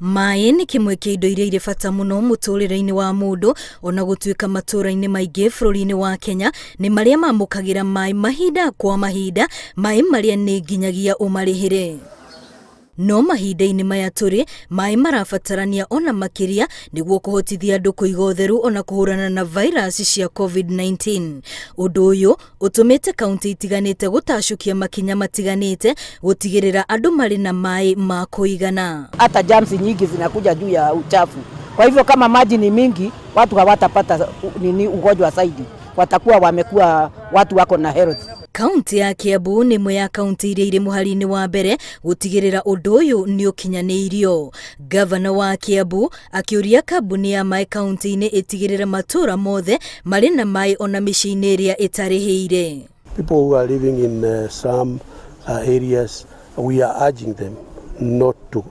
Maai ni kimwe kia indo iria iri bata muno muturire-ini wa mundu ona gutuika matura-ini maingi bururi-ini wa Kenya ni maria mamukagira maai mahinda kwa mahinda, maai maria ni nginyagia umarihire. No mahinda-ini maya turi maai marabatarania ona makiria niguo kuhotithia andu kuiga utheru ona kuhurana na virus cia COVID-19. Undu uyu utumite kaunti itiganite gutashukia makinya matiganite gutigirira andu mari na maai ma kuigana. Hata germs nyingi zinakuja juu ya uchafu. Kwa hivyo kama maji ni mingi, watu hawatapata ugonjwa zaidi. Watakuwa wamekuwa watu wako na health. Kaunti ya Kiambu ni mwe ya kaunti iria iri muhari-ini wa mbere gutigirira undu uyu ni ukinyaniirio. Gavana wa Kiambu akiuria kambuni ya maai kaunti-ini itigirira matura mothe mari na maai ona micii-ini iria itarihiire. People who are living in some areas, we are urging them not to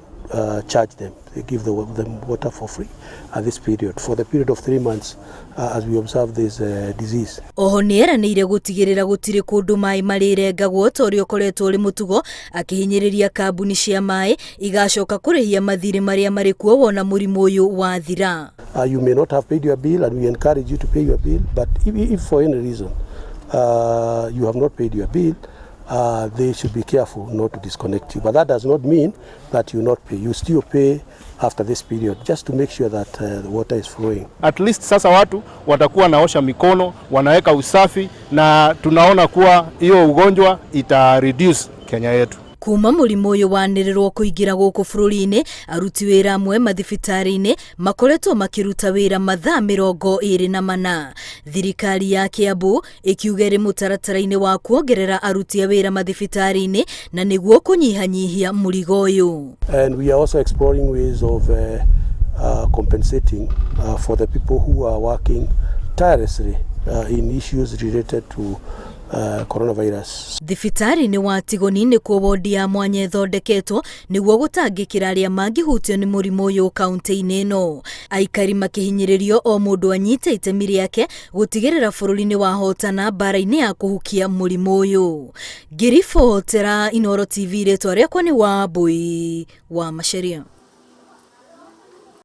charge them. They give them water for free at this period, for the period of 3 months as we observe this disease. Oho nieranire gutigirira gutiri kundu maai marirengagwo torio koretwo uri mutugo, akihinyiriria kambuni cia maai igacoka kurihia mathiri maria mari kuo wona murimu uyu wathira. You may not have paid your bill and we encourage you to pay your bill, but if for any reason you have not paid your bill, they should be careful not to disconnect you. But that does not mean that you not pay. You still pay after this period, just to make sure that the water is flowing. At least sasa watu watakuwa naosha mikono, wanaweka usafi, na tunaona kuwa hiyo ugonjwa ita reduce Kenya yetu. Kuma murimu uyu wanirirwo kuingira guku bururi-ini, aruti wira amwe mathibitari-ini makoretwo makiruta wira mathaa 24. Thirikari ya Kiambu ikiuga iri mutaratara-ini wa kuongerera aruti a wira mathibitari-ini na niguo kunyihanyihia murigo uyu. And we are also exploring ways of compensating for the people who are working tirelessly in issues related to coronavirus. Thibitari-ini wa Tigoni ni kuo wodi ya mwanya ithondeketwo niguo gutangikira aria mangihutio ni murimu uyu kaunti-ini ino. Aikari makihinyiririo o mundu anyite itemi riake gutigirira bururi-ini wa hotana bara-ini ya kuhukia murimu uyu. Girifotera Nyoro TV ritwa riakwa ni Wambui wa Macharia.